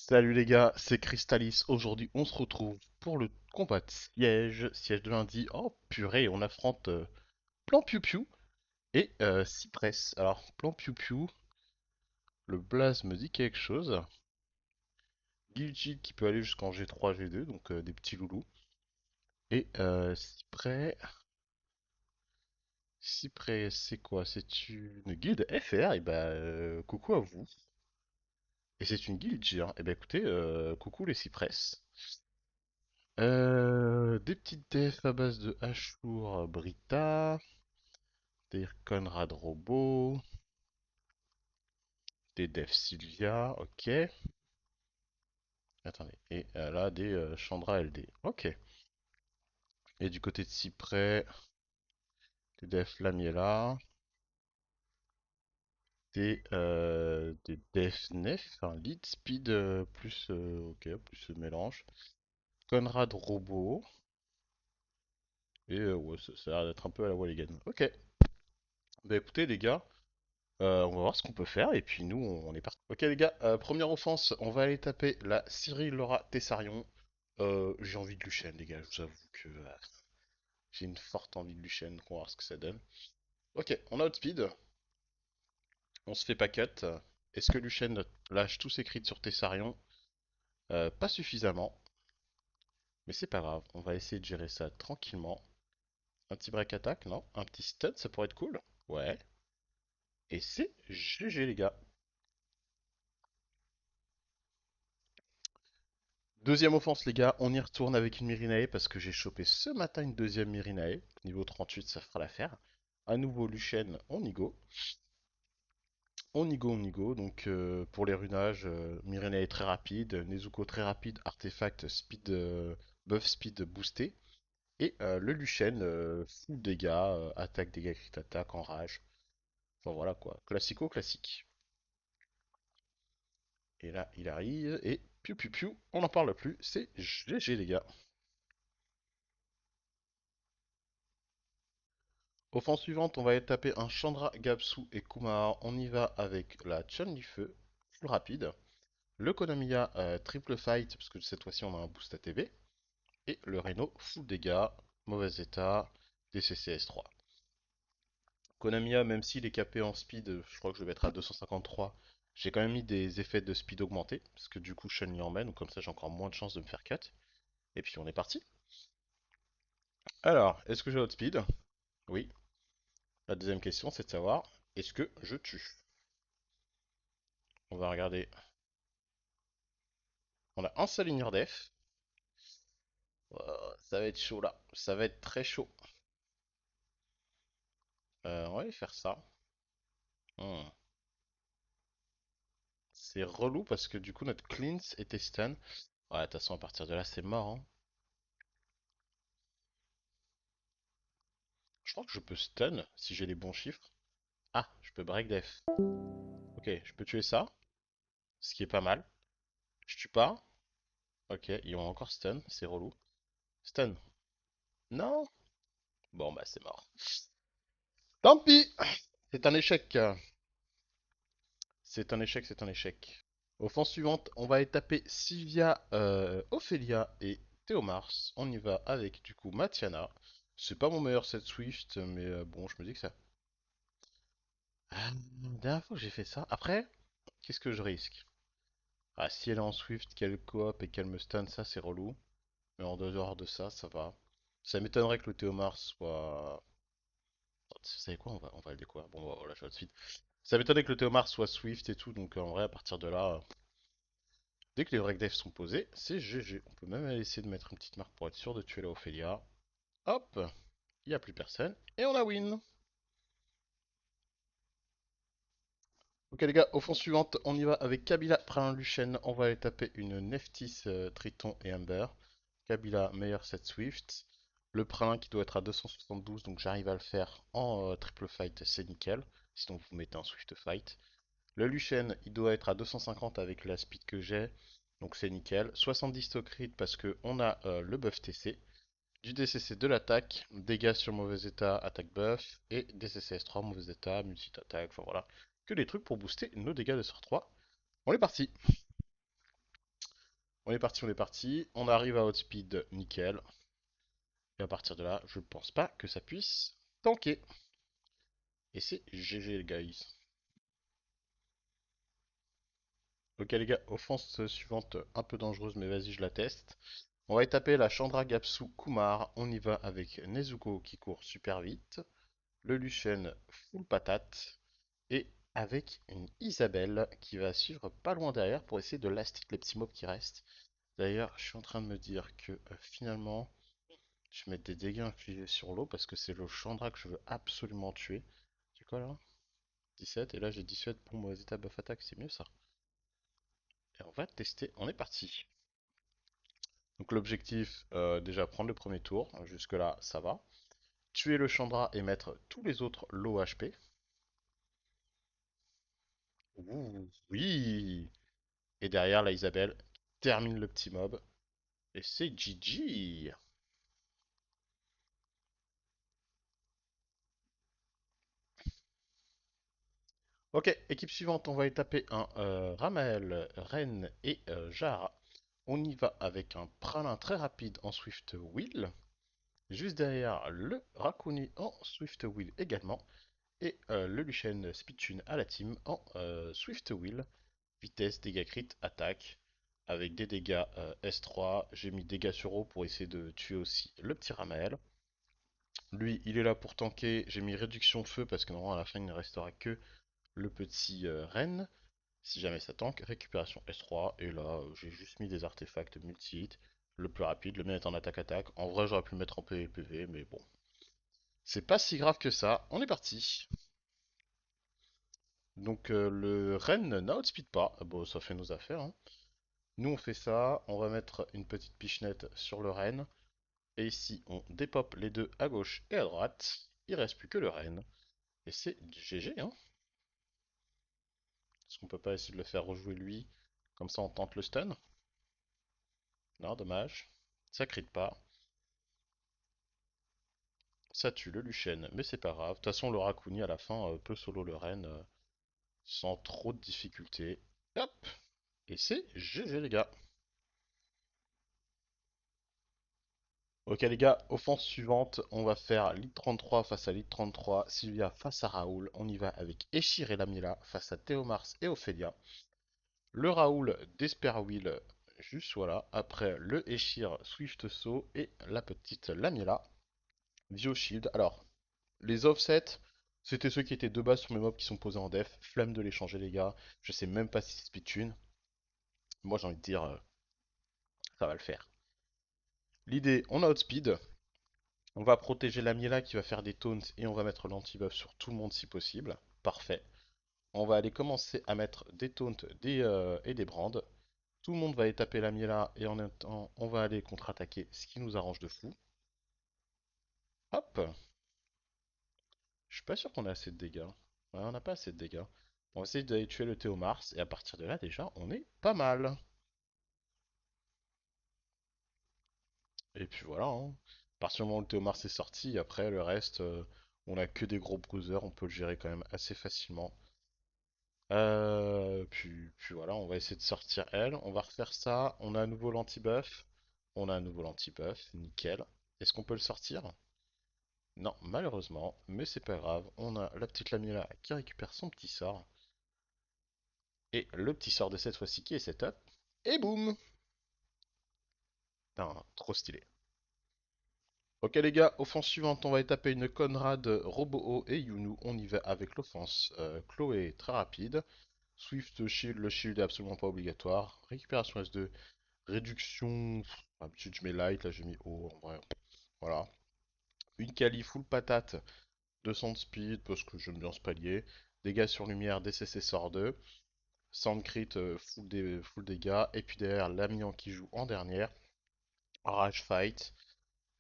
Salut les gars, c'est Crystalis. Aujourd'hui, on se retrouve pour le combat de siège de lundi. Oh purée, on affronte Plan Piu Piu et Cypress. Alors, Plan Piu Piu, le blaze me dit quelque chose. Guilty qui peut aller jusqu'en G3, G2, donc des petits loulous. Et Cypress, c'est quoi? C'est une guilde FR, et bah coucou à vous. Et c'est une guilde G, hein. Et bah écoutez, coucou les Cypress. Des petites defs à base de Ashur Brita, des Conrad Robot, des defs Sylvia, ok. Attendez, et là des Chandra LD, ok. Et du côté de Cyprès, des defs Lamiela, des defs Nef, enfin lead speed plus, ok, plus mélange. Conrad Robot, et ouais, ça a l'air d'être un peu à la Walligan, ok. Bah écoutez les gars. On va voir ce qu'on peut faire et puis nous on est parti. Ok les gars, première offense, on va aller taper la Cyril Laura Tessarion. J'ai envie de Luchen les gars, je vous avoue que j'ai une forte envie de Luchen, on va voir ce que ça donne. Ok, on a Outspeed, on se fait pas cut. Est-ce que Luchen lâche tous ses crits sur Tessarion? Pas suffisamment, mais c'est pas grave, on va essayer de gérer ça tranquillement. Un petit break attack, non? Un petit stun, ça pourrait être cool. Ouais, et c'est GG les gars. Deuxième offense, les gars, on y retourne avec une Mirinae parce que j'ai chopé ce matin une deuxième Mirinae. Niveau 38, ça fera l'affaire. À nouveau, Luchen, on y go. On y go, on y go. Donc, pour les runages, Mirinae très rapide, Nezuko très rapide, artefact speed, buff speed boosté. Et le Luchen, full dégâts, attaque, dégâts, crit attaque, enrage. Enfin voilà quoi, classico classique. Et là, il arrive et piou piou piou, on n'en parle plus, c'est GG les gars. Offense suivante, on va aller taper un Chandra, Gapsu et Kumar. On y va avec la Chun-Li Feu, full rapide. Le Konamiya triple fight, parce que cette fois-ci on a un boost ATB. Et le Reno, full dégâts, mauvais état, DCCS3. Konamiya, même s'il est capé en speed, je crois que je vais être à 253, j'ai quand même mis des effets de speed augmentés, parce que du coup Chun-Li emmène, donc comme ça j'ai encore moins de chances de me faire cut. Et puis on est parti. Alors, est-ce que j'ai outspeed? Oui. La deuxième question, c'est de savoir, est-ce que je tue? On va regarder. On a un seul ligneur def. Ça va être chaud là. Ça va être très chaud. On va aller faire ça. Hmm. C'est relou parce que du coup notre cleanse était stun. Ouais, de toute façon à partir de là c'est mort, hein. Je crois que je peux stun si j'ai les bons chiffres. Ah, je peux break def. Ok, je peux tuer ça. Ce qui est pas mal. Je tue pas. Ok, ils ont encore stun. C'est relou. Stun. Non. Bon bah c'est mort. Tant pis. C'est un échec. C'est un échec, c'est un échec. Offense suivante, on va taper Sylvia, Ophelia et Théomars. On y va avec du coup Matiana. C'est pas mon meilleur set Swift, mais bon, je me dis que ça. La dernière fois que j'ai fait ça. Après, qu'est-ce que je risque? Ah, si elle est en Swift, qu'elle coop et qu'elle me stun, ça c'est relou. Mais en dehors de ça, ça va. Ça m'étonnerait que le Théomars soit. Oh, vous savez quoi? On va le quoi? Bon, voilà, je vais tout de suite. Ça m'étonnerait que le Théomars soit Swift et tout, donc en vrai, à partir de là. Dès que les break devs sont posés, c'est GG. On peut même aller essayer de mettre une petite marque pour être sûr de tuer la Ophelia. Hop, il n'y a plus personne. Et on a win. Ok les gars, offense suivante, on y va avec Kabila, Pralin, Luchen. On va aller taper une Neftis, Triton et Amber. Kabila, meilleur set Swift. Le Pralin qui doit être à 272, donc j'arrive à le faire en triple fight, c'est nickel. Sinon vous mettez un Swift fight. Le Luchen, il doit être à 250 avec la speed que j'ai, donc c'est nickel. 70 stock crit parce que on a le buff TC. Du DCC de l'attaque, dégâts sur mauvais état, attaque buff, et DCCS3 mauvais état, multi-attaque, enfin voilà. Que des trucs pour booster nos dégâts de sort 3. On est parti. On est parti, on est parti. On arrive à outspeed, nickel. Et à partir de là, je pense pas que ça puisse tanker. Et c'est GG les guys. Ok les gars, offense suivante un peu dangereuse mais vas-y je la teste. On va y taper la Chandra Gapsu Kumar, on y va avec Nezuko qui court super vite, le Luchen full patate, et avec une Isabelle qui va suivre pas loin derrière pour essayer de laster les petits mobs qui restent. D'ailleurs, je suis en train de me dire que finalement, je vais mettre des dégâts infligés sur l'eau parce que c'est le Chandra que je veux absolument tuer. C'est quoi là? 17 et là j'ai 17 pour mon état buff attack, c'est mieux ça. Et on va tester, on est parti. Donc l'objectif, déjà prendre le premier tour, jusque là ça va. Tuer le Chandra et mettre tous les autres low HP. Ouh, oui. Et derrière la Isabelle termine le petit mob. Et c'est GG. Ok, équipe suivante, on va y taper un Ramael, Ren et Jara. On y va avec un Pralin très rapide en Swift Wheel. Juste derrière le Rakuni en Swift Wheel également. Et le Luchen Spitchun à la team en Swift Wheel. Vitesse, dégâts crit, attaque. Avec des dégâts S3. J'ai mis dégâts sur eau pour essayer de tuer aussi le petit Ramael. Lui, il est là pour tanker. J'ai mis réduction feu parce que normalement à la fin il ne restera que le petit Ren. Si jamais ça tank, récupération S3. Et là, j'ai juste mis des artefacts multi-hit. Le plus rapide, le mien est en attaque-attaque. En vrai, j'aurais pu le mettre en PvP, mais bon. C'est pas si grave que ça. On est parti. Donc le Ren n'outspeed pas. Bon, ça fait nos affaires, hein. Nous, on fait ça. On va mettre une petite pichenette sur le Ren. Et ici, on dépop les deux à gauche et à droite. Il reste plus que le Ren. Et c'est GG, hein. Est-ce qu'on peut pas essayer de le faire rejouer lui? Comme ça, on tente le stun? Non, dommage. Ça crit pas. Ça tue le Luchen, mais c'est pas grave. De toute façon, le Rakuni à la fin peut solo le Ren sans trop de difficultés. Hop! Et c'est GG les gars. Ok les gars, offense suivante, on va faire Lead 33 face à Lead 33, Sylvia face à Raoul. On y va avec Eshir et Lamila face à Théomars et Ophélia. Le Raoul d'Esperwill, juste voilà. Après le Eshir Swift Saw et la petite Lamila. Shield. Alors, les offsets, c'était ceux qui étaient de base sur mes mobs qui sont posés en def. Flemme de les changer, les gars. Je sais même pas si c'est speedtune. Moi, j'ai envie de dire, ça va le faire. L'idée, on a outspeed. On va protéger la Miela qui va faire des taunts et on va mettre l'anti-buff sur tout le monde si possible. Parfait. On va aller commencer à mettre des taunts et des brands. Tout le monde va aller taper la Miela et en même temps, on va aller contre-attaquer, ce qui nous arrange de fou. Hop. Je suis pas sûr qu'on ait assez de dégâts. Ouais, on n'a pas assez de dégâts. On va essayer d'aller tuer le Théomars et à partir de là, déjà, on est pas mal. Et puis voilà, hein. À partir du moment où le Théomars est sorti, après le reste, on a que des gros bruisers, on peut le gérer quand même assez facilement. Puis voilà, on va essayer de sortir elle. On va refaire ça. On a à nouveau l'anti-buff. On a à nouveau l'anti-buff. Nickel. Est-ce qu'on peut le sortir? Non, malheureusement. Mais c'est pas grave. On a la petite Lamia qui récupère son petit sort. Et le petit sort de cette fois-ci qui est setup. Et boum! Putain, trop stylé. Ok les gars, offense suivante, on va taper une Conrad, Robo et Yunu. On y va avec l'offense. Chloé, très rapide. Swift Shield, le shield est absolument pas obligatoire. Récupération S2, réduction. D'habitude je mets light, là j'ai mis haut en vrai. Voilà. Une Kali full patate, 200 de speed parce que j'aime bien ce palier. Dégâts sur lumière, DCC sort 2. Sound crit, full dégâts. Et puis derrière, l'Amiant qui joue en dernière. Rage fight.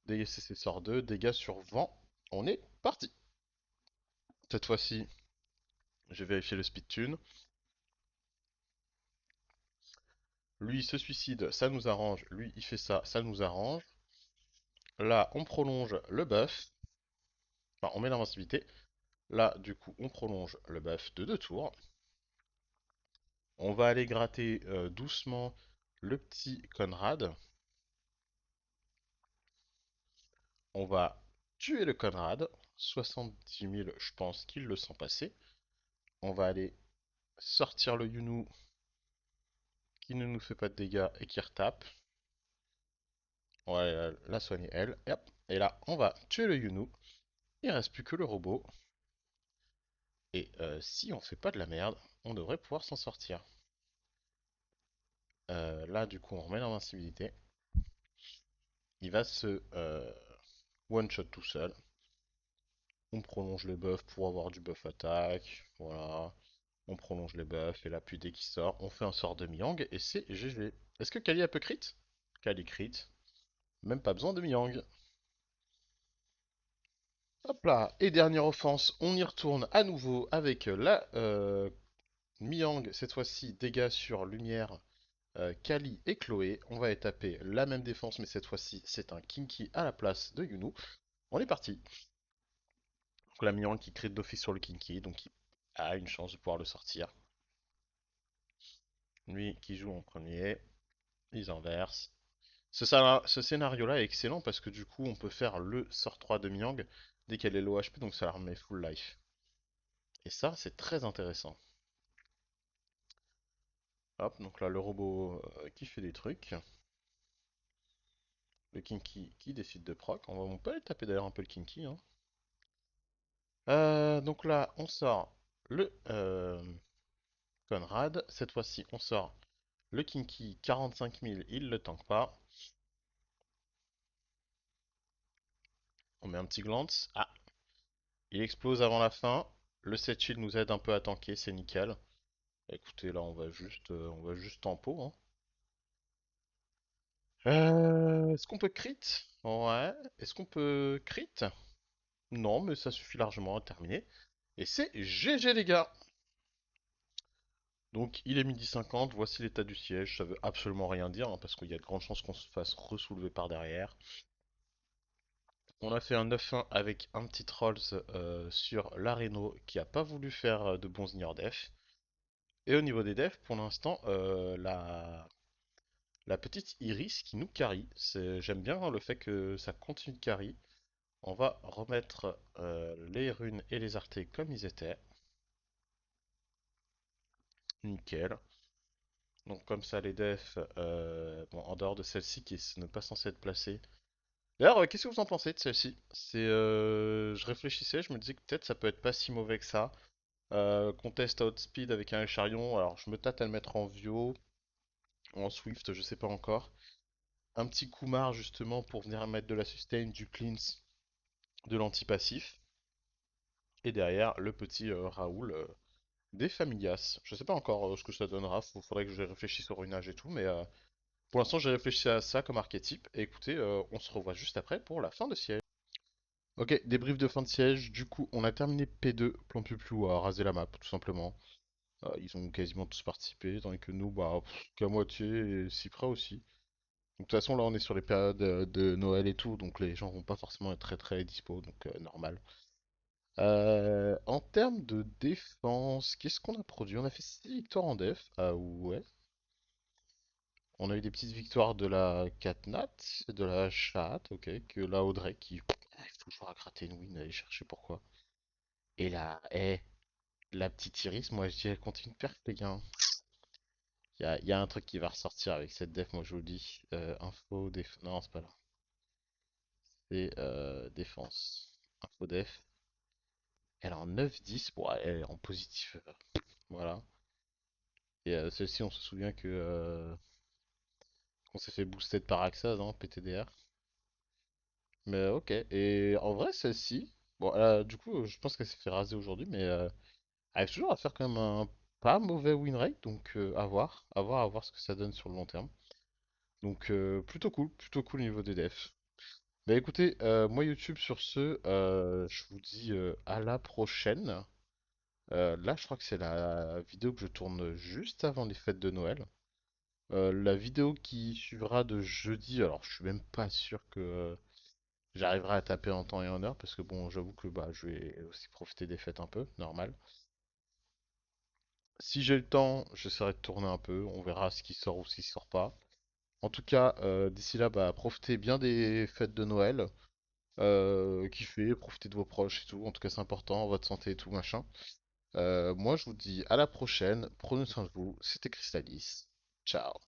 DCC sort 2. Dégâts sur vent. On est parti. Cette fois-ci, je vais vérifier le speed tune. Lui il se suicide, ça nous arrange. Lui il fait ça, ça nous arrange. Là, on prolonge le buff. Enfin, on met l'invincibilité. Là, du coup, on prolonge le buff de 2 tours. On va aller gratter doucement le petit Conrad. On va tuer le Conrad. 70 000, je pense qu'il le sent passer. On va aller sortir le Yunu qui ne nous fait pas de dégâts et qui retape. On va aller la soigner elle. Et, hop. Et là, on va tuer le Yunu. Il ne reste plus que le robot. Et si on fait pas de la merde, on devrait pouvoir s'en sortir. Là, du coup, on remet l'invincibilité. Il va se one-shot tout seul. On prolonge les buffs pour avoir du buff attaque. Voilà. On prolonge les buffs et là, puis dès qu'il sort, on fait un sort de Miang et c'est GG. Est-ce que Kali a peut crit? Kali crit. Même pas besoin de Miang. Hop là. Et dernière offense, on y retourne à nouveau avec la Miang. Cette fois-ci, dégâts sur lumière. Kali et Chloé. On va taper la même défense, mais cette fois-ci, c'est un Kinky à la place de Yunu. On est parti. Donc la Miang qui crit d'office sur le Kinky, donc il a une chance de pouvoir le sortir. Lui qui joue en premier, ils inversent. Ce scénario-là est excellent parce que du coup, on peut faire le sort 3 de Miang dès qu'elle est low HP, donc ça la remet full life. Et ça, c'est très intéressant. Hop, donc là, le robot qui fait des trucs. Le Kinky qui décide de proc. On peut aller taper d'ailleurs un peu le Kinky, hein. Donc là, on sort le Conrad. Cette fois-ci, on sort le Kinky 45 000, il le tank pas. On met un petit glance. Ah, il explose avant la fin. Le 7 shield nous aide un peu à tanker, c'est nickel. Écoutez, là, on va juste tempo, hein. Est-ce qu'on peut crit? Ouais. Est-ce qu'on peut crit? Non, mais ça suffit largement à terminer. Et c'est GG, les gars! Donc, il est midi 50, voici l'état du siège. Ça veut absolument rien dire, hein, parce qu'il y a de grandes chances qu'on se fasse ressoulever par derrière. On a fait un 9-1 avec un petit Trolls sur la Reno qui a pas voulu faire de bons ignore def. Et au niveau des defs, pour l'instant, la petite Iris qui nous carry. J'aime bien le fait que ça continue de carry. On va remettre les runes et les artés comme ils étaient. Nickel. Donc comme ça les defs, bon, en dehors de celle-ci qui n'est pas censée être placée. D'ailleurs, qu'est-ce que vous en pensez de celle-ci? Je réfléchissais, je me disais que peut-être ça peut être pas si mauvais que ça. Contest outspeed avec un charion, alors je me tâte à le mettre en Vio, en Swift, je sais pas encore. Un petit Kumar justement pour venir mettre de la sustain, du cleanse, de l'anti-passif. Et derrière, le petit Raoul des Familias. Je sais pas encore ce que ça donnera, faudrait que je réfléchisse au runage et tout, mais pour l'instant j'ai réfléchi à ça comme archétype. Et écoutez, on se revoit juste après pour la fin de siège. Ok, débrief de fin de siège. Du coup, on a terminé P2, plan Pupiou a rasé la map, tout simplement. Ils ont quasiment tous participé, tandis que nous, bah, qu'à moitié, et Cypra aussi. Donc, de toute façon, là, on est sur les périodes de Noël et tout, donc les gens vont pas forcément être très très dispo, donc normal. En termes de défense, qu'est-ce qu'on a produit? On a fait 6 victoires en def. Ah ouais. On a eu des petites victoires de la Catnat, de la Chatte, ok, que la Audrey qui arrive toujours à gratter une win, aller chercher pourquoi. Et là, la petite Iris, moi je dis elle continue de perdre les gars. Il y a un truc qui va ressortir avec cette def, moi je vous le dis. Info, non c'est pas là. C'est défense. Info def. Elle est en 9-10, bon elle est en positif. Voilà. Et celle-ci on se souvient que qu'on s'est fait booster de Paraxas, hein, PTDR. Mais ok. Et en vrai celle-ci, bon du coup je pense qu'elle s'est fait raser aujourd'hui, mais elle arrive toujours à faire quand même un pas mauvais win rate, donc à voir ce que ça donne sur le long terme. Donc plutôt cool au niveau des defs. Bah écoutez, moi YouTube sur ce, je vous dis à la prochaine. Là je crois que c'est la vidéo que je tourne juste avant les fêtes de Noël. La vidéo qui suivra de jeudi, alors je suis même pas sûr que j'arriverai à taper en temps et en heure parce que bon j'avoue que bah je vais aussi profiter des fêtes un peu, normal. Si j'ai le temps, j'essaierai de tourner un peu, on verra ce qui sort ou ce qui sort pas. En tout cas, d'ici là, bah, profitez bien des fêtes de Noël. Kiffez, profitez de vos proches et tout. En tout cas, c'est important, votre santé et tout, machin. Moi, je vous dis à la prochaine. Prenez soin de vous. C'était Crystalis. Ciao.